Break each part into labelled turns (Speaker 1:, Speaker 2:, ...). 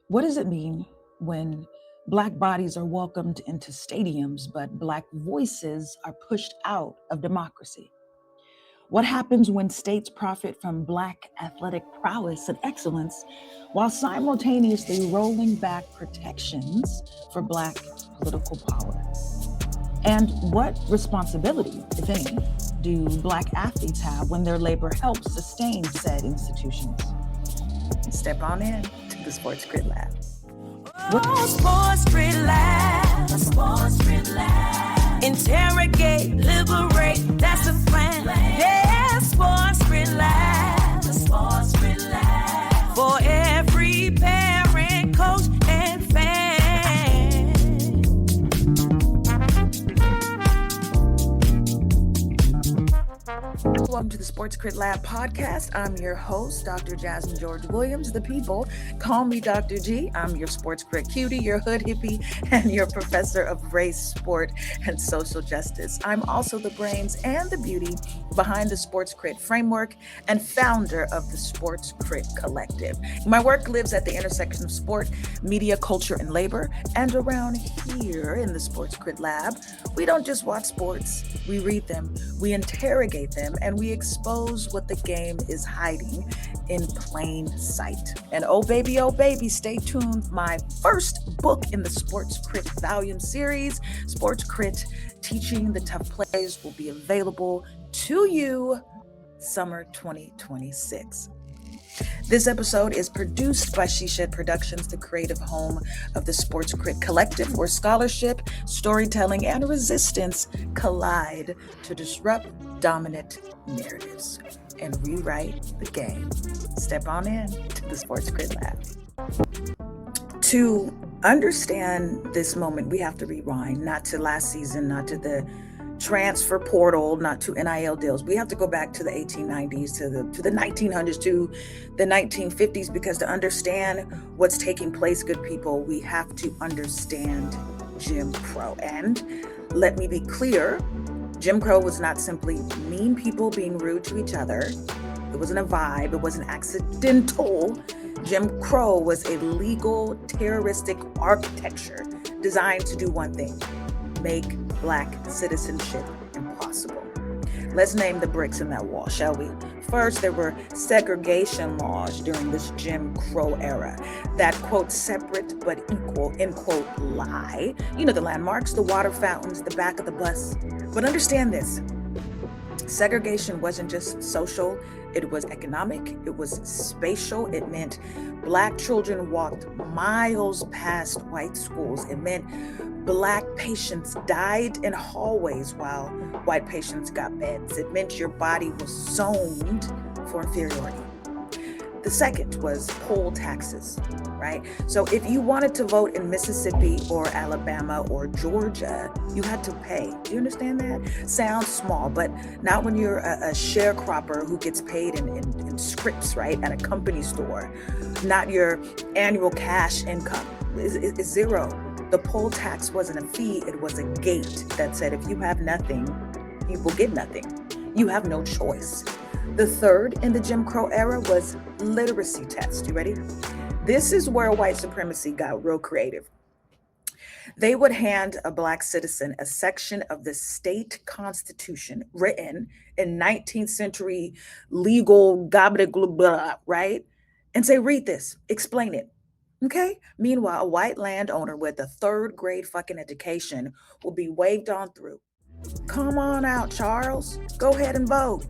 Speaker 1: What does it mean when Black bodies are welcomed into stadiums, but Black voices are pushed out of democracy? What happens when states profit from Black athletic prowess and excellence while simultaneously rolling back protections for Black political power? And what responsibility, if any, do Black athletes have when their labor helps sustain said institutions? Step on in to the SportsCrit Lab.
Speaker 2: SportsCrit Lab, SportsCrit Lab. Interrogate, liberate, that's the plan. Yeah, SportsCrit Lab, SportsCrit Lab. For every parent, coach, and fan.
Speaker 1: Welcome to the SportsCrit Lab podcast. I'm your host, Dr. Jasmine George Williams. The people call me Dr. G. I'm your SportsCrit cutie, your hood hippie, and your professor of race, sport, and social justice. I'm also the brains and the beauty behind the SportsCrit framework and founder of the SportsCrit Collective. My work lives at the intersection of sport, media, culture, and labor. And around here in the SportsCrit Lab, we don't just watch sports, we read them, we interrogate them, and we expose what the game is hiding in plain sight. And oh baby, stay tuned. My first book in the SportsCrit volume series, SportsCrit Teaching the Tough Plays, will be available to you summer 2026. This episode is produced by She Shed Productions, the creative home of the SportsCrit Collective, where scholarship, storytelling, and resistance collide to disrupt dominant narratives and rewrite the game. Step on in to the SportsCrit Lab. To understand this moment, we have to rewind, not to last season, not to the transfer portal, not to NIL deals. We have to go back to the 1890s, to the 1900s, to the 1950s, because to understand what's taking place, good people, we have to understand Jim Crow. And let me be clear, Jim Crow was not simply mean people being rude to each other. It wasn't a vibe. It wasn't accidental. Jim Crow was a legal, terroristic architecture designed to do one thing: make Black citizenship impossible. Let's name the bricks in that wall, shall we? First, there were segregation laws during this Jim Crow era that, quote, separate but equal, end quote, lie. You know, the landmarks, the water fountains, the back of the bus. But understand this. Segregation wasn't just social, it was economic, it was spatial. It meant Black children walked miles past white schools. It meant Black patients died in hallways while white patients got beds. It meant your body was zoned for inferiority. The second was poll taxes, right? So if you wanted to vote in Mississippi or Alabama or Georgia, you had to pay. Do you understand that? Sounds small, but not when you're a sharecropper who gets paid in scripts, right? At a company store. Not your annual cash income. It's zero. The poll tax wasn't a fee, it was a gate that said if you have nothing, you will get nothing. You have no choice. The third in the Jim Crow era was literacy test. You ready? This is where white supremacy got real creative. They would hand a Black citizen a section of the state constitution written in 19th century legal gobbledygook, right? And say, read this, explain it. Okay. Meanwhile, a white landowner with a third grade fucking education will be waved on through. Come on out, Charles. Go ahead and vote.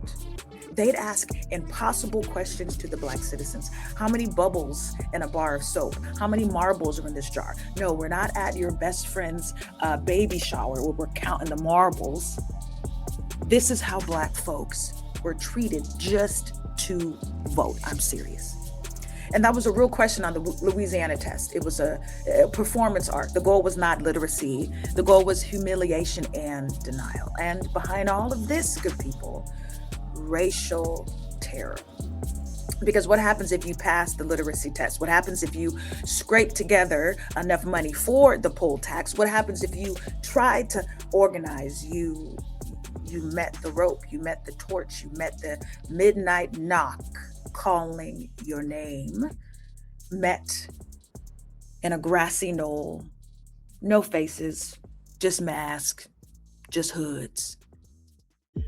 Speaker 1: They'd ask impossible questions to the Black citizens. How many bubbles in a bar of soap? How many marbles are in this jar? No, we're not at your best friend's baby shower where we're counting the marbles. This is how Black folks were treated just to vote. I'm serious. And that was a real question on the Louisiana test. It was a performance art. The goal was not literacy. The goal was humiliation and denial. And behind all of this, good people, racial terror. Because what happens if you pass the literacy test? What happens if you scrape together enough money for the poll tax? What happens if you try to organize? You met the rope, you met the torch, you met the midnight knock calling your name, met in a grassy knoll. No faces, just masks, just hoods.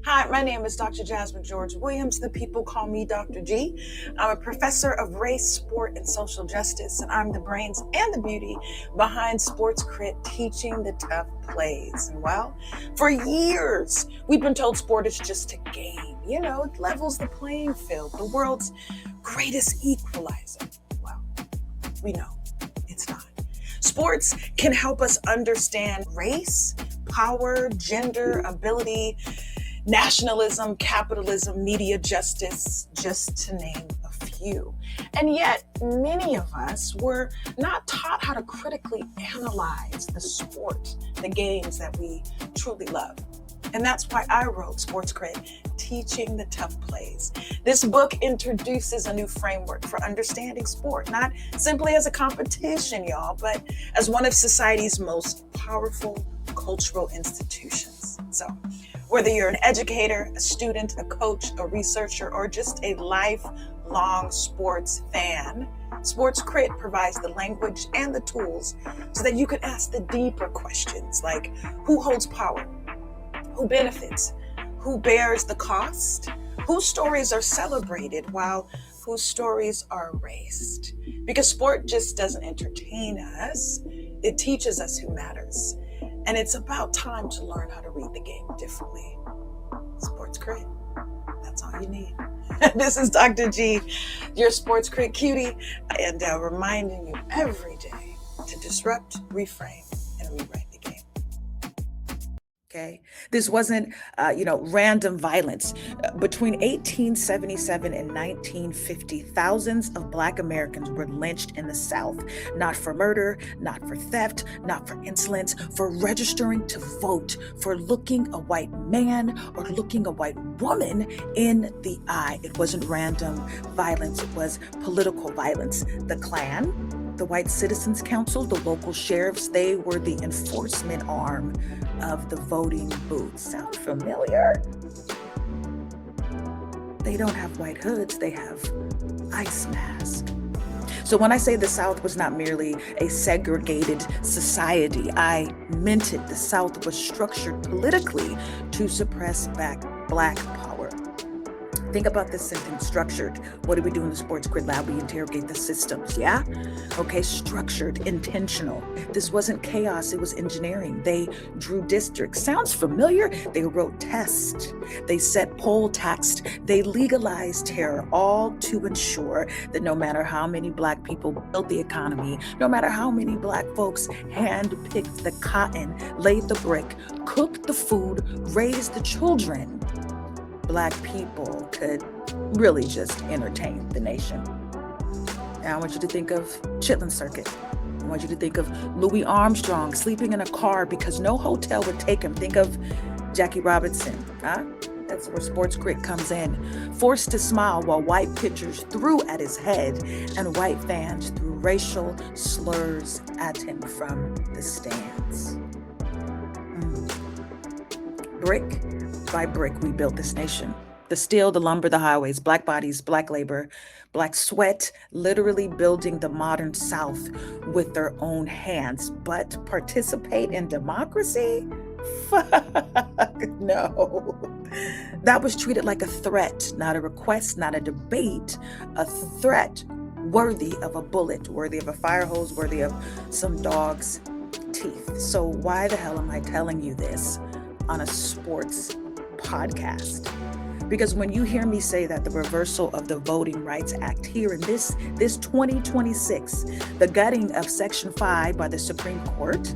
Speaker 1: Hi, my name is Dr. Jasmine George Williams. The people call me Dr. G. I'm a professor of race, sport, and social justice, and I'm the brains and the beauty behind SportsCrit, teaching the tough plays. And well, for years, we've been told sport is just a game. You know, it levels the playing field, the world's greatest equalizer. Well, we know it's not. Sports can help us understand race, power, gender, ability, nationalism, capitalism, media justice, just to name a few. And yet, many of us were not taught how to critically analyze the sport, the games that we truly love. And that's why I wrote SportsCrit, Teaching the Tough Plays. This book introduces a new framework for understanding sport, not simply as a competition, y'all, but as one of society's most powerful cultural institutions. So, whether you're an educator, a student, a coach, a researcher, or just a lifelong sports fan, SportsCrit provides the language and the tools so that you can ask the deeper questions like who holds power, who benefits, who bears the cost, whose stories are celebrated while whose stories are erased. Because sport just doesn't entertain us, it teaches us who matters. And it's about time to learn how to read the game differently. SportsCrit, that's all you need. This is Dr. G, your SportsCrit cutie, and reminding you every day to disrupt, reframe, and rewrite the game. Okay, this wasn't, random violence. Between 1877 and 1950, thousands of Black Americans were lynched in the South, not for murder, not for theft, not for insolence, for registering to vote, for looking a white man or looking a white woman in the eye. It wasn't random violence, it was political violence. The Klan, the White Citizens Council, the local sheriffs, they were the enforcement arm of the voting booth. Sound familiar? They don't have white hoods, they have ice masks. So when I say the South was not merely a segregated society, I meant it. The South was structured politically to suppress Black power. Think about this sentence, structured. What do we do in the SportsCrit lab? We interrogate the systems, yeah? Okay, structured, intentional. This wasn't chaos, it was engineering. They drew districts. Sounds familiar? They wrote tests. They set poll tax. They legalized terror, all to ensure that no matter how many Black people built the economy, no matter how many Black folks hand-picked the cotton, laid the brick, cooked the food, raised the children, Black people could really just entertain the nation. Now I want you to think of Chitlin Circuit. I want you to think of Louis Armstrong sleeping in a car because no hotel would take him. Think of Jackie Robinson, huh? That's where SportsCrit comes in. Forced to smile while white pitchers threw at his head and white fans threw racial slurs at him from the stands. Brick by brick, we built this nation. The steel, the lumber, the highways, Black bodies, Black labor, Black sweat, literally building the modern South with their own hands. But participate in democracy? Fuck no. That was treated like a threat, not a request, not a debate, a threat worthy of a bullet, worthy of a fire hose, worthy of some dog's teeth. So why the hell am I telling you this on a sports podcast? Because when you hear me say that the reversal of the Voting Rights Act here in this 2026, the gutting of Section 5 by the Supreme Court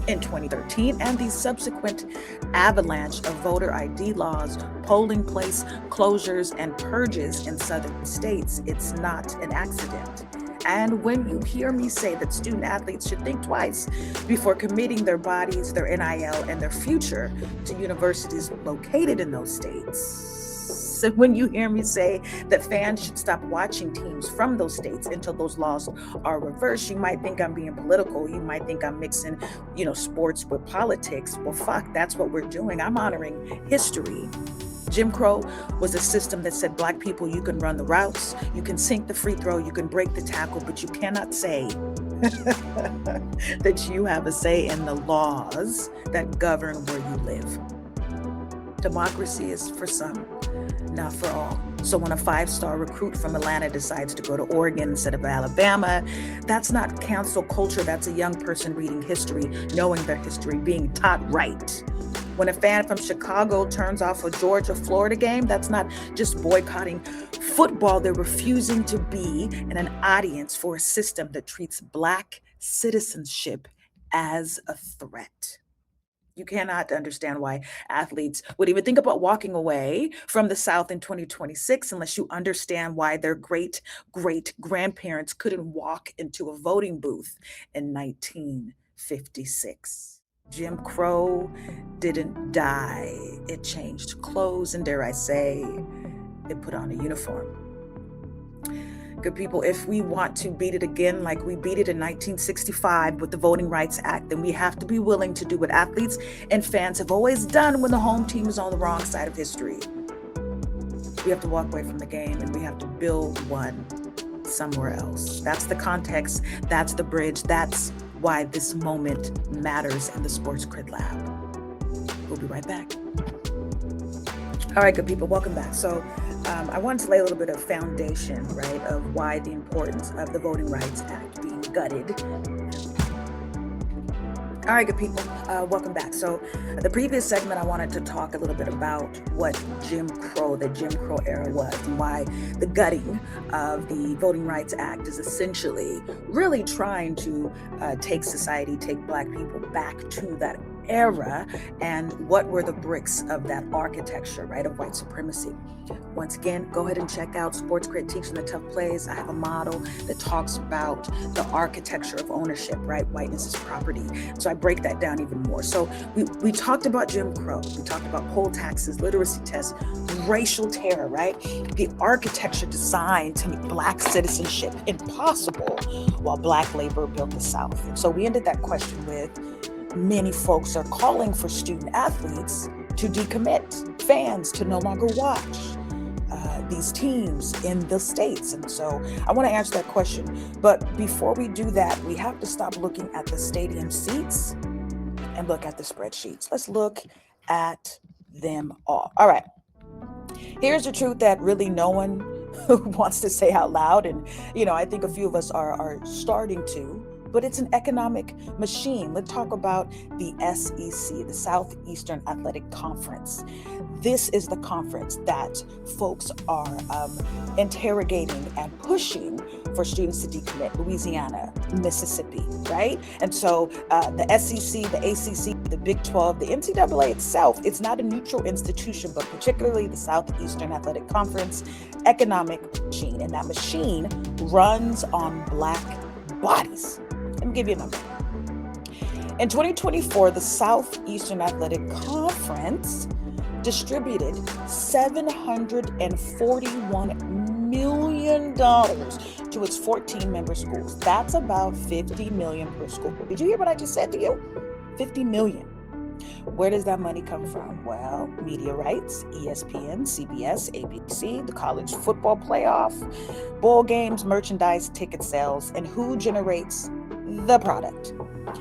Speaker 1: in 2013, and the subsequent avalanche of voter ID laws, polling place closures, and purges in southern states, it's not an accident. And when you hear me say that student athletes should think twice before committing their bodies, their NIL, and their future to universities located in those states, so when you hear me say that fans should stop watching teams from those states until those laws are reversed, you might think I'm being political. You might think I'm mixing, sports with politics. Well, fuck, that's what we're doing. I'm honoring history. Jim Crow was a system that said Black people, you can run the routes, you can sink the free throw, you can break the tackle, but you cannot say that you have a say in the laws that govern where you live. Democracy is for some, not for all. So when a 5-star recruit from Atlanta decides to go to Oregon instead of Alabama, that's not cancel culture. That's a young person reading history, knowing their history, being taught right. When a fan from Chicago turns off a Georgia-Florida game, that's not just boycotting football. They're refusing to be in an audience for a system that treats Black citizenship as a threat. You cannot understand why athletes would even think about walking away from the South in 2026 unless you understand why their great-grandparents couldn't walk into a voting booth in 1956. Jim Crow didn't die. It changed clothes, and dare I say, it put on a uniform. Good people, if we want to beat it again like we beat it in 1965 with the Voting Rights Act, then we have to be willing to do what athletes and fans have always done when the home team is on the wrong side of history. We have to walk away from the game, and we have to build one somewhere else. That's the context. That's the bridge. That's why this moment matters in the SportsCrit Lab. We'll be right back. All right, good people, welcome back. So I wanted to lay a little bit of foundation, right, of why the importance of the Voting Rights Act being gutted. All right, good people, welcome back. So the previous segment, I wanted to talk a little bit about what the Jim Crow era was, and why the gutting of the Voting Rights Act is essentially really trying to take Black people back to that era, and what were the bricks of that architecture, right, of white supremacy. Once again, go ahead and check out SportsCrit Teaching the Tough Plays. I have a model that talks about the architecture of ownership, right? Whiteness is property. So I break that down even more. So we talked about Jim Crow. We talked about poll taxes, literacy tests, racial terror, right? The architecture designed to make Black citizenship impossible while Black labor built the South. And so we ended that question with, many folks are calling for student athletes to decommit, fans to no longer watch these teams in the states. And so I want to answer that question. But before we do that, we have to stop looking at the stadium seats and look at the spreadsheets. Let's look at them all. All right. Here's the truth that really no one wants to say out loud. And, I think a few of us are starting to. But it's an economic machine. Let's talk about the SEC, the Southeastern Athletic Conference. This is the conference that folks are interrogating and pushing for students to decommit. Louisiana, Mississippi, right? And so the SEC, the ACC, the Big 12, the NCAA itself, it's not a neutral institution, but particularly the Southeastern Athletic Conference economic machine. And that machine runs on Black bodies. Let me give you a number. In 2024, the Southeastern Athletic Conference distributed $741 million to its 14 member schools. That's about $50 million per school. Did you hear what I just said to you? $50 million. Where does that money come from? Well, media rights, ESPN, CBS, ABC, the college football playoff, bowl games, merchandise, ticket sales, and who generates the product?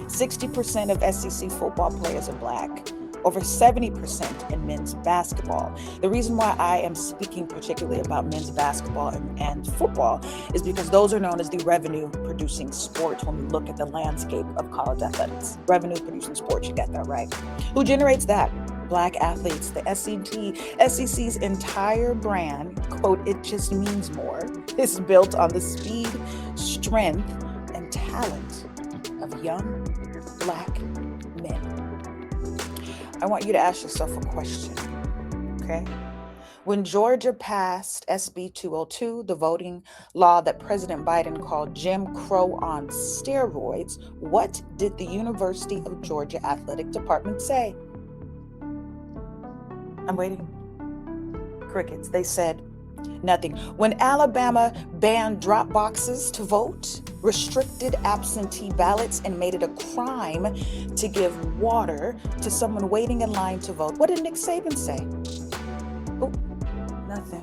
Speaker 1: 60% of SEC football players are Black, over 70% in men's basketball. The reason why I am speaking particularly about men's basketball and football is because those are known as the revenue-producing sports when we look at the landscape of college athletics. Revenue-producing sports, you got that right. Who generates that? Black athletes. The SEC's entire brand, quote, it just means more, is built on the speed, strength, and talent of young Black men. I want you to ask yourself a question, okay? When Georgia passed SB 202, the voting law that President Biden called Jim Crow on steroids, what did the University of Georgia Athletic Department say? I'm waiting. Crickets. They said nothing. When Alabama banned drop boxes to vote, restricted absentee ballots, and made it a crime to give water to someone waiting in line to vote, what did Nick Saban say? Oh, nothing.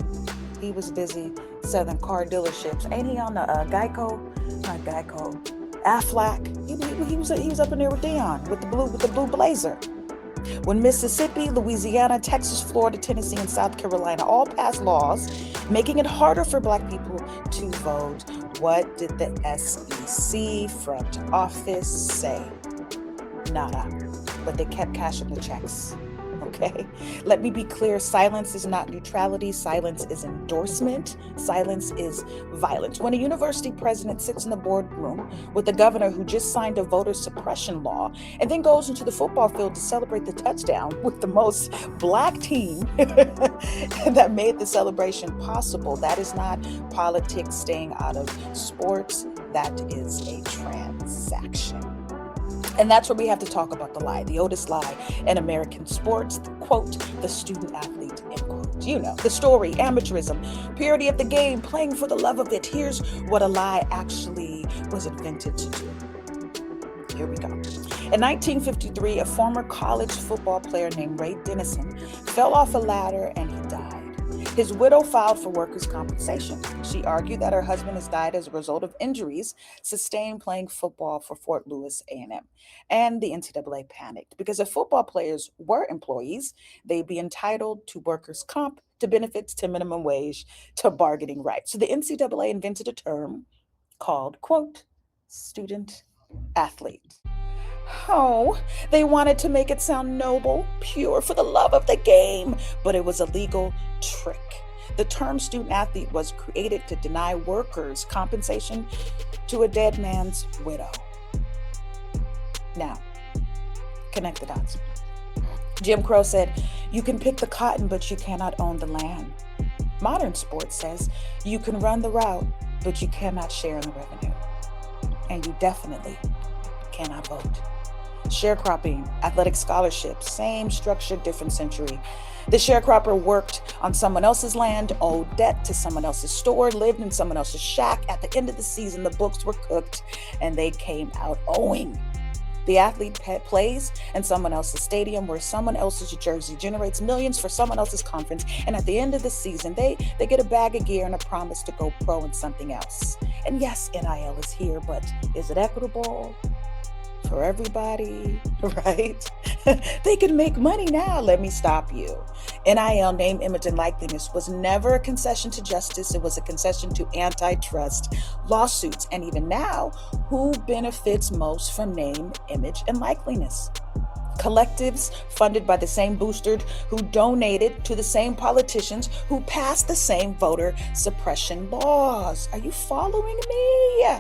Speaker 1: He was busy selling car dealerships. Ain't he on the Geico? Not Geico. Aflac, he was up in there with Dion with the blue blazer. When Mississippi, Louisiana, Texas, Florida, Tennessee, and South Carolina all passed laws making it harder for Black people to vote, what did the SEC front office say? Nada. But they kept cashing the checks. Okay? Let me be clear. Silence is not neutrality. Silence is endorsement. Silence is violence. When a university president sits in the boardroom with the governor who just signed a voter suppression law and then goes into the football field to celebrate the touchdown with the most Black team that made the celebration possible, that is not politics staying out of sports. That is a transaction. And that's where we have to talk about the lie, the oldest lie in American sports, the quote, the student athlete, end quote. You know, the story, amateurism, purity of the game, playing for the love of it. Here's what a lie actually was invented to do. Here we go. In 1953, a former college football player named Ray Dennison fell off a ladder and he died. His widow filed for workers' compensation. She argued that her husband has died as a result of injuries sustained playing football for Fort Lewis A&M. And the NCAA panicked because if football players were employees, they'd be entitled to workers' comp, to benefits, to minimum wage, to bargaining rights. So the NCAA invented a term called, quote, student athlete. Oh, they wanted to make it sound noble, pure, for the love of the game, but it was a legal trick. The term student athlete was created to deny workers compensation to a dead man's widow. Now, connect the dots. Jim Crow said, you can pick the cotton, but you cannot own the land. Modern sports says, you can run the route, but you cannot share in the revenue. And you definitely cannot vote. Sharecropping, athletic scholarships, same structure, different century. The sharecropper worked on someone else's land, owed debt to someone else's store, lived in someone else's shack. At the end of the season, the books were cooked and they came out owing. The athlete plays in someone else's stadium where someone else's jersey generates millions for someone else's conference. And at the end of the season, they get a bag of gear and a promise to go pro in something else. And yes, NIL is here, but is it equitable for everybody, right? They can make money now. Let me stop you. NIL, name, image, and likeness, was never a concession to justice. It was a concession to antitrust lawsuits. And even now, who benefits most from name, image, and likeness? Collectives funded by the same boosters who donated to the same politicians who passed the same voter suppression laws. Are you following me?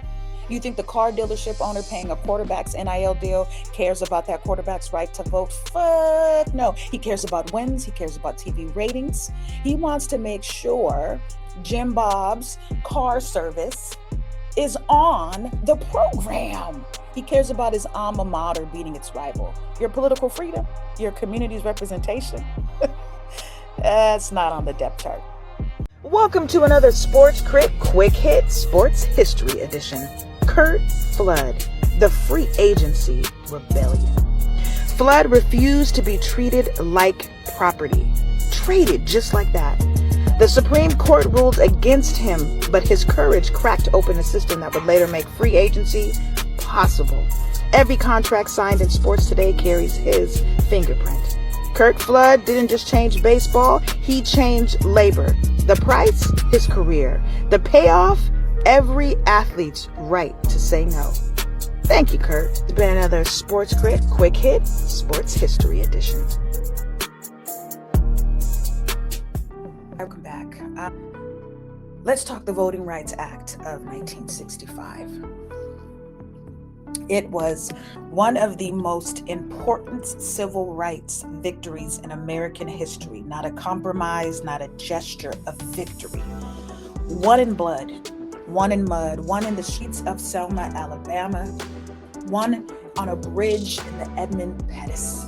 Speaker 1: You think the car dealership owner paying a quarterback's NIL deal cares about that quarterback's right to vote? Fuck no. He cares about wins. He cares about TV ratings. He wants to make sure Jim Bob's car service is on the program. He cares about his alma mater beating its rival. Your political freedom, your community's representation. That's not on the depth chart. Welcome to another SportsCrit Quick Hit Sports History Edition. Curt Flood, the free agency rebellion. Flood refused to be treated like property, traded just like that. The Supreme Court ruled against him, but his courage cracked open a system that would later make free agency possible. Every contract signed in sports today carries his fingerprint. Curt Flood didn't just change baseball, he changed labor. The price, his career. The payoff, every athlete's right to say no. Thank you, Curt. It's been another SportsCrit Quick Hit Sports History Edition. Welcome back. Let's talk the Voting Rights Act of 1965. It was one of the most important civil rights victories in American history. Not a compromise, not a gesture of victory. One in blood, one in mud, one in the streets of Selma, Alabama, one on a bridge in the Edmund Pettus,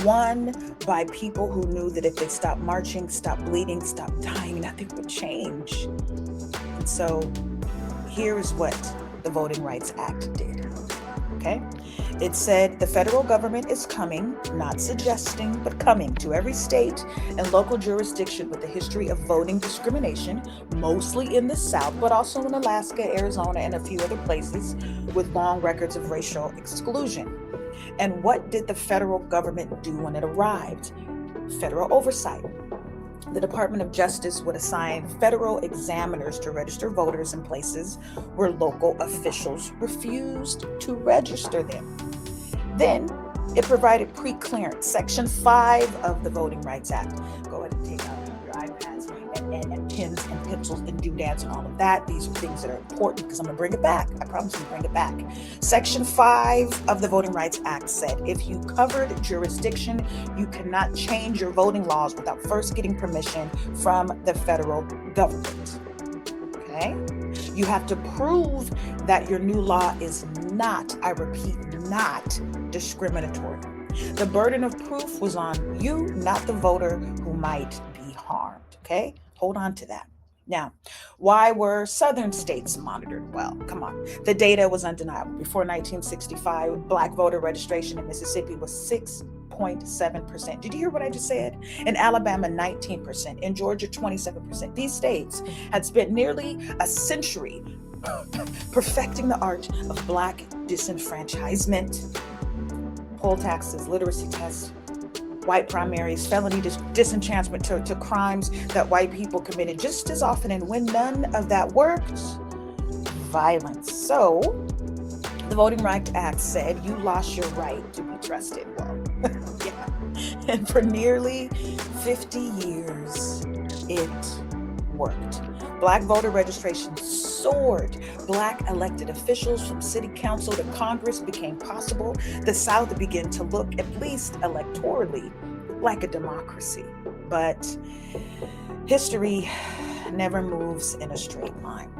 Speaker 1: one by people who knew that if they stopped marching, stopped bleeding, stopped dying, nothing would change. And so here is what the Voting Rights Act did. Okay. It said the federal government is coming, not suggesting, but coming to every state and local jurisdiction with a history of voting discrimination, mostly in the South, but also in Alaska, Arizona, and a few other places with long records of racial exclusion. And what did the federal government do when it arrived? Federal oversight. The Department of Justice would assign federal examiners to register voters in places where local officials refused to register them. Then it provided preclearance, Section 5 of the Voting Rights Act. Go ahead and take out your iPads and pens and pencils and doodads and all of that. These are things that are important because I'm going to bring it back. I promise I'm going to bring it back. Section 5 of the Voting Rights Act said if you covered jurisdiction, you cannot change your voting laws without first getting permission from the federal government. Okay? You have to prove that your new law is not, I repeat, not discriminatory. The burden of proof was on you, not the voter who might be harmed. Okay? Hold on to that. Now, why were southern states monitored? Well, come on. The data was undeniable. Before 1965, Black voter registration in Mississippi was 6.7%. Did you hear what I just said? In Alabama, 19%. In Georgia, 27%. These states had spent nearly a century perfecting the art of Black disenfranchisement, poll taxes, literacy tests, white primaries, felony disenchantment to crimes that white people committed just as often. And when none of that worked, violence. So the Voting Rights Act said you lost your right to be trusted. Well, yeah. And for nearly 50 years, it worked. Black voter registration soared. Black elected officials from city council to Congress became possible. The South began to look, at least electorally, like a democracy. But history never moves in a straight line.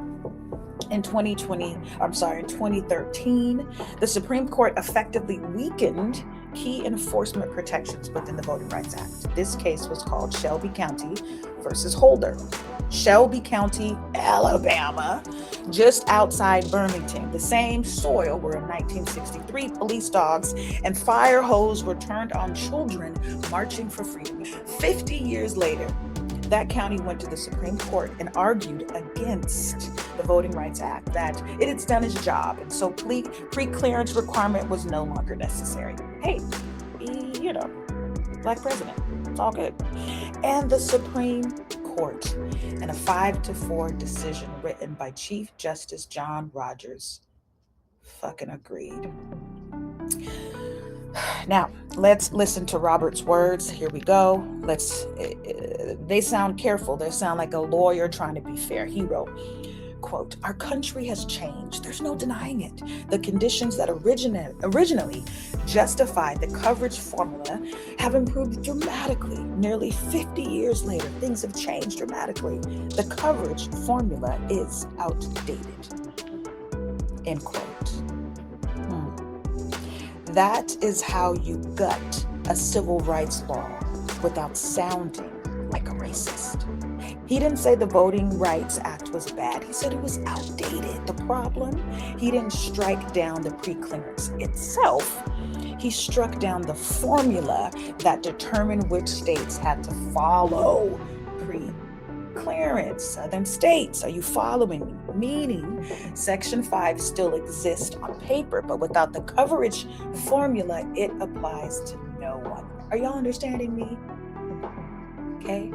Speaker 1: In 2013, the Supreme Court effectively weakened key enforcement protections within the Voting Rights Act. This case was called Shelby County versus Holder. Shelby County, Alabama, just outside Birmingham, the same soil where in 1963 police dogs and fire hose were turned on children marching for freedom. 50 years later, that county went to the Supreme Court and argued against the Voting Rights Act, that it had done its job, and so pre-clearance requirement was no longer necessary. Hey, Black president, it's all good. And the Supreme Court, in a 5-4 decision written by Chief Justice John Rogers, fucking agreed. Now, let's listen to Robert's words. Here we go. They sound careful. They sound like a lawyer trying to be fair. He wrote, quote, "Our country has changed. There's no denying it. The conditions that originally justified the coverage formula have improved dramatically. Nearly 50 years later, things have changed dramatically. The coverage formula is outdated." End quote. That is how you gut a civil rights law without sounding like a racist. He didn't say the Voting Rights Act was bad. He said it was outdated. The problem, he didn't strike down the preclearance itself. He struck down the formula that determined which states had to follow preclearance. Southern states, are you following me? Meaning Section 5 still exists on paper, but without the coverage formula, it applies to no one. Are y'all understanding me? Okay.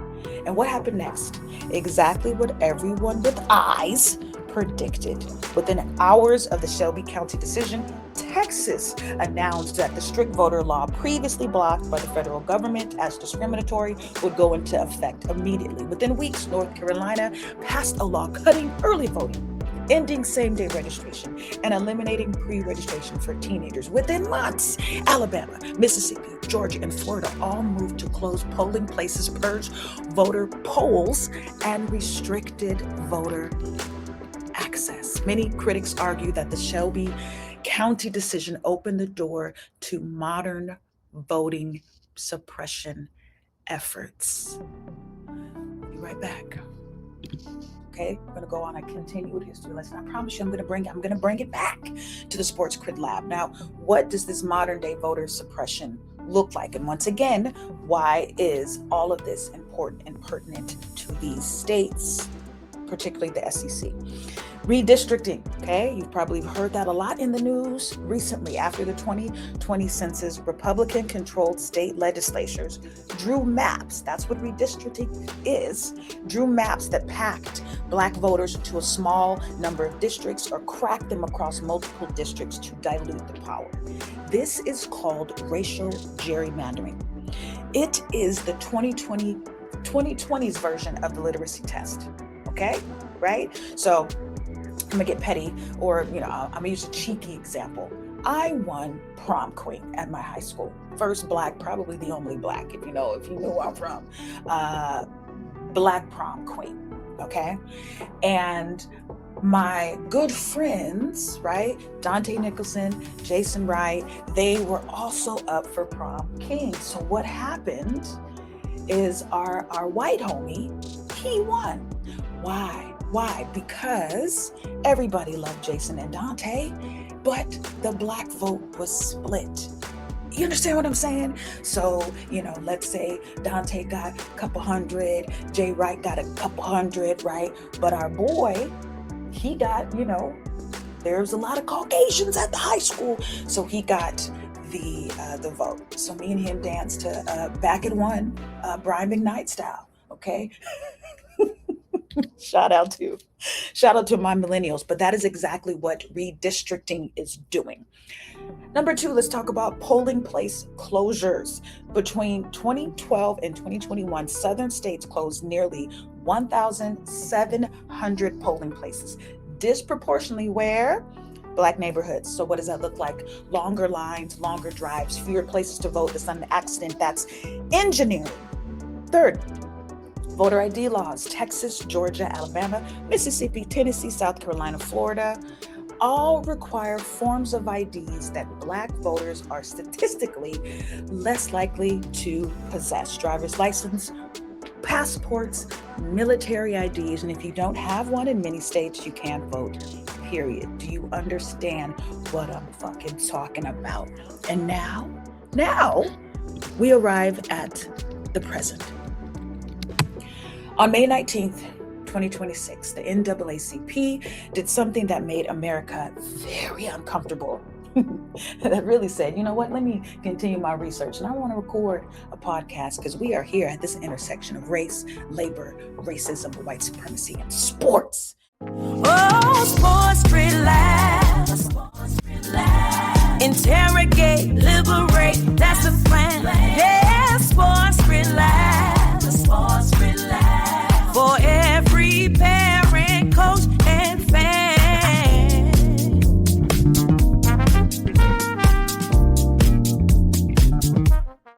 Speaker 1: And what happened next? Exactly what everyone with eyes predicted. Within hours of the Shelby County decision, Texas announced that the strict voter law previously blocked by the federal government as discriminatory would go into effect immediately. Within weeks, North Carolina passed a law cutting early voting, ending same-day registration, and eliminating pre-registration for teenagers. Within months, Alabama, Mississippi, Georgia, and Florida all moved to close polling places, purge voter polls, and restricted voter access. Many critics argue that the Shelby County decision opened the door to modern voting suppression efforts. Be right back. Okay, we're going to go on a continued history lesson. I promise you, I'm going to bring it back to the SportsCrit lab. Now, what does this modern day voter suppression look like? And once again, why is all of this important and pertinent to these states, particularly the SEC? Redistricting, okay? You've probably heard that a lot in the news recently. After the 2020 census, Republican-controlled state legislatures drew maps, that's what redistricting is, drew maps that packed Black voters into a small number of districts or cracked them across multiple districts to dilute the power. This is called racial gerrymandering. It is the 2020's version of the literacy test, okay? Right? So I'm gonna get petty, or I'm gonna use a cheeky example. I won prom queen at my high school. First Black, probably the only Black, if you know where I'm from. Black prom queen, okay? And my good friends, right? Dante Nicholson, Jason Wright, they were also up for prom king. So what happened is our white homie, he won. Why? Because everybody loved Jason and Dante, but the Black vote was split. You understand what I'm saying? So, let's say Dante got a couple hundred, Jay Wright got a couple hundred, right? But our boy, he got, there's a lot of Caucasians at the high school, so he got the vote. So me and him danced to Back at One, Brian McKnight style, okay? Shout out to my millennials, but that is exactly what redistricting is doing. Number 2, let's talk about polling place closures. Between 2012 and 2021, Southern states closed nearly 1,700 polling places, disproportionately where? Black neighborhoods. So what does that look like? Longer lines, longer drives, fewer places to vote. That's not an accident, that's engineering. Third, voter ID laws. Texas, Georgia, Alabama, Mississippi, Tennessee, South Carolina, Florida, all require forms of IDs that Black voters are statistically less likely to possess. Driver's license, passports, military IDs, and if you don't have one in many states, you can't vote, period. Do you understand what I'm fucking talking about? And now we arrive at the present. On May 19th, 2026, the NAACP did something that made America very uncomfortable. That really said, you know what, let me continue my research, and I want to record a podcast because we are here at this intersection of race, labor, racism, white supremacy, and sports.
Speaker 2: Oh, SportsCrit Lab.